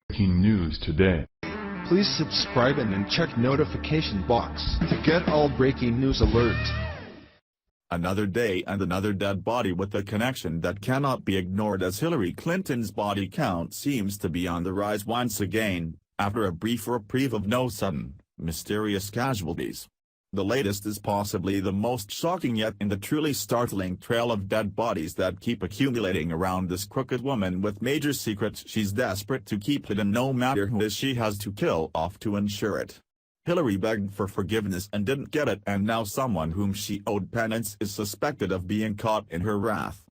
Breaking news today. Please subscribe and then check notification box to get all breaking news alerts. Another day and another dead body with a connection that cannot be ignored as Hillary Clinton's body count seems to be on the rise once again, after a brief reprieve of no sudden, mysterious casualties. The latest is possibly the most shocking yet in the truly startling trail of dead bodies that keep accumulating around this crooked woman with major secrets she's desperate to keep hidden no matter who she has to kill off to ensure it. Hillary begged for forgiveness and didn't get it, and now someone whom she owed penance is suspected of being caught in her wrath.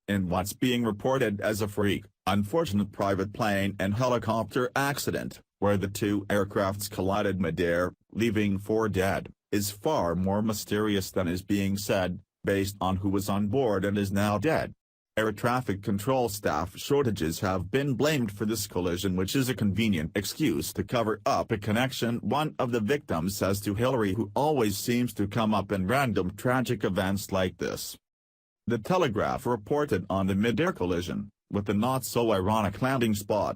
In what's being reported as a freak, unfortunate private plane and helicopter accident, where the two aircrafts collided mid-air, leaving 4 dead, is far more mysterious than is being said, based on who was on board and is now dead. Air traffic control staff shortages have been blamed for this collision, which is a convenient excuse to cover up a connection one of the victims says to Hillary, who always seems to come up in random tragic events like this. The Telegraph reported on the mid-air collision, with the not-so-ironic landing spot.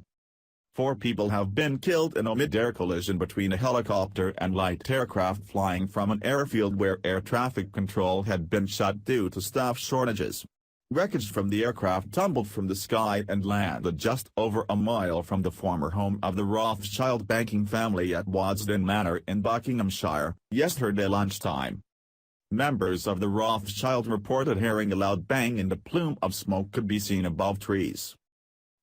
4 people have been killed in a mid-air collision between a helicopter and light aircraft flying from an airfield where air traffic control had been shut due to staff shortages. Wreckage from the aircraft tumbled from the sky and landed just over a mile from the former home of the Rothschild banking family at Wadsden Manor in Buckinghamshire, yesterday lunchtime. Members of the Rothschild reported hearing a loud bang and a plume of smoke could be seen above trees.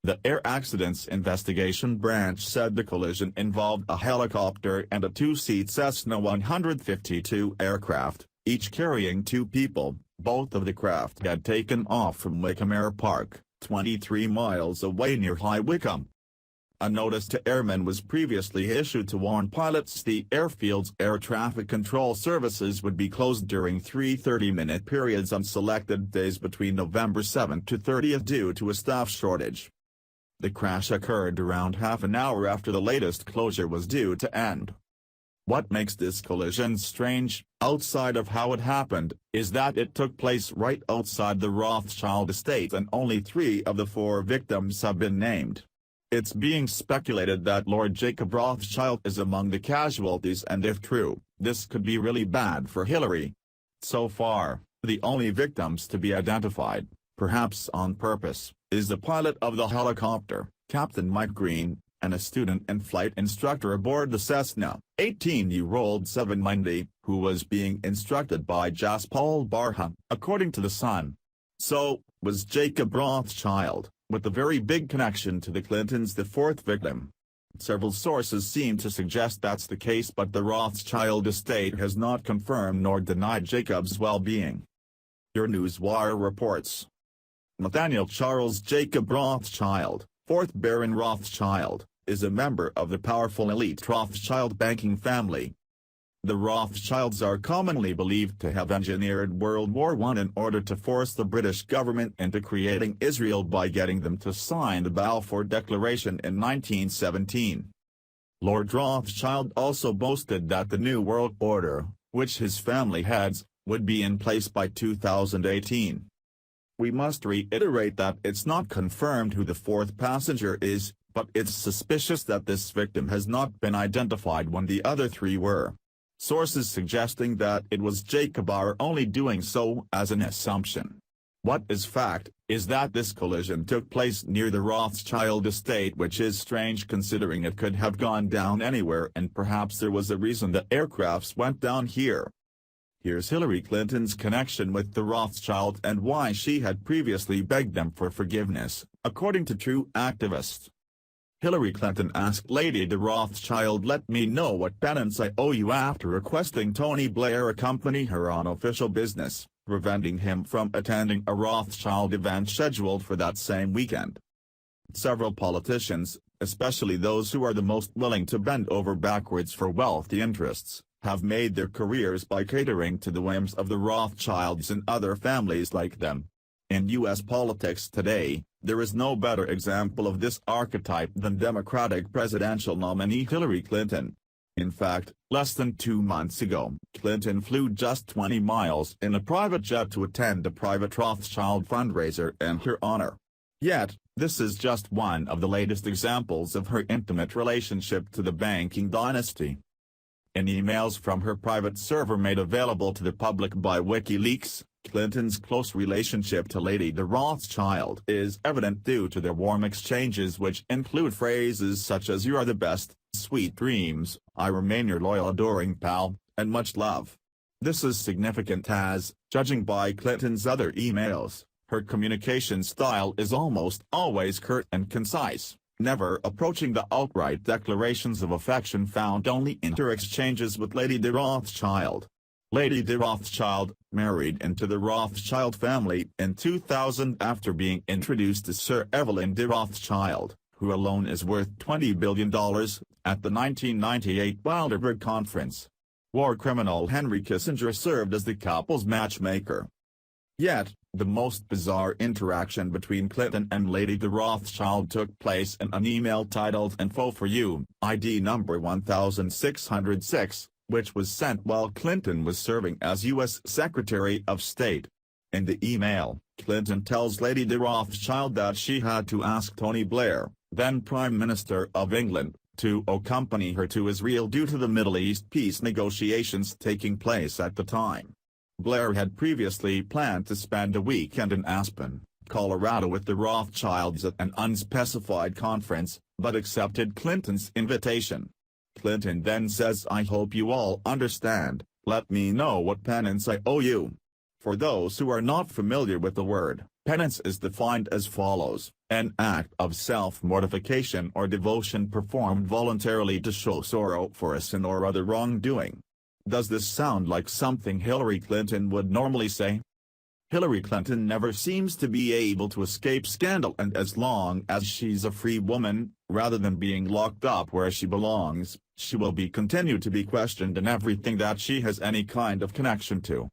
The Air Accidents Investigation Branch said the collision involved a helicopter and a 2-seat Cessna 152 aircraft, each carrying 2 people. Both of the craft had taken off from Wycombe Air Park, 23 miles away near High Wycombe. A notice to airmen was previously issued to warn pilots the airfield's air traffic control services would be closed during 3 30-minute periods on selected days between November 7 to 30 due to a staff shortage. The crash occurred around half an hour after the latest closure was due to end. What makes this collision strange, outside of how it happened, is that it took place right outside the Rothschild estate and only 3 of the 4 victims have been named. It's being speculated that Lord Jacob Rothschild is among the casualties, and if true, this could be really bad for Hillary. So far, the only victims to be identified, perhaps on purpose, is the pilot of the helicopter, Captain Mike Green, and a student and flight instructor aboard the Cessna, 18-year-old Seven Mundy, who was being instructed by Jaspal Barha, according to The Sun. So, was Jacob Rothschild, with a very big connection to the Clintons, the 4th victim? Several sources seem to suggest that's the case, but the Rothschild estate has not confirmed nor denied Jacob's well-being. Your Newswire reports. Nathaniel Charles Jacob Rothschild, 4th Baron Rothschild, is a member of the powerful elite Rothschild banking family. The Rothschilds are commonly believed to have engineered World War I in order to force the British government into creating Israel by getting them to sign the Balfour Declaration in 1917. Lord Rothschild also boasted that the New World Order, which his family heads, would be in place by 2018. We must reiterate that it's not confirmed who the 4th passenger is, but it's suspicious that this victim has not been identified when the other 3 were. Sources suggesting that it was Jacob are only doing so as an assumption. What is fact, is that this collision took place near the Rothschild estate, which is strange considering it could have gone down anywhere, and perhaps there was a reason the aircrafts went down here. Here's Hillary Clinton's connection with the Rothschild and why she had previously begged them for forgiveness, according to True Activist. Hillary Clinton asked Lady de Rothschild, "Let me know what penance I owe you," after requesting Tony Blair accompany her on official business, preventing him from attending a Rothschild event scheduled for that same weekend. Several politicians, especially those who are the most willing to bend over backwards for wealthy interests, have made their careers by catering to the whims of the Rothschilds and other families like them. In U.S. politics today, there is no better example of this archetype than Democratic presidential nominee Hillary Clinton. In fact, less than 2 months ago, Clinton flew just 20 miles in a private jet to attend a private Rothschild fundraiser in her honor. Yet, This is just one of the latest examples of her intimate relationship to the banking dynasty. In emails from her private server made available to the public by WikiLeaks, Clinton's close relationship to Lady de Rothschild is evident due to their warm exchanges, which include phrases such as "You are the best, sweet dreams, I remain your loyal adoring pal," and much love. This is significant as, judging by Clinton's other emails, her communication style is almost always curt and concise, never approaching the outright declarations of affection found only in her exchanges with Lady de Rothschild. Lady de Rothschild married into the Rothschild family in 2000 after being introduced to Sir Evelyn de Rothschild, who alone is worth $20 billion, at the 1998 Bilderberg Conference. War criminal Henry Kissinger served as the couple's matchmaker. Yet, the most bizarre interaction between Clinton and Lady de Rothschild took place in an email titled "Info for You, ID number 1606, which was sent while Clinton was serving as U.S. Secretary of State. In the email, Clinton tells Lady de Rothschild that she had to ask Tony Blair, then Prime Minister of England, to accompany her to Israel due to the Middle East peace negotiations taking place at the time. Blair had previously planned to spend a weekend in Aspen, Colorado with the Rothschilds at an unspecified conference, but accepted Clinton's invitation. Clinton then says, "I hope you all understand, let me know what penance I owe you." For those who are not familiar with the word, penance is defined as follows: an act of self-mortification or devotion performed voluntarily to show sorrow for a sin or other wrongdoing. Does this sound like something Hillary Clinton would normally say? Hillary Clinton never seems to be able to escape scandal, and as long as she's a free woman, rather than being locked up where she belongs, she will continue to be questioned in everything that she has any kind of connection to.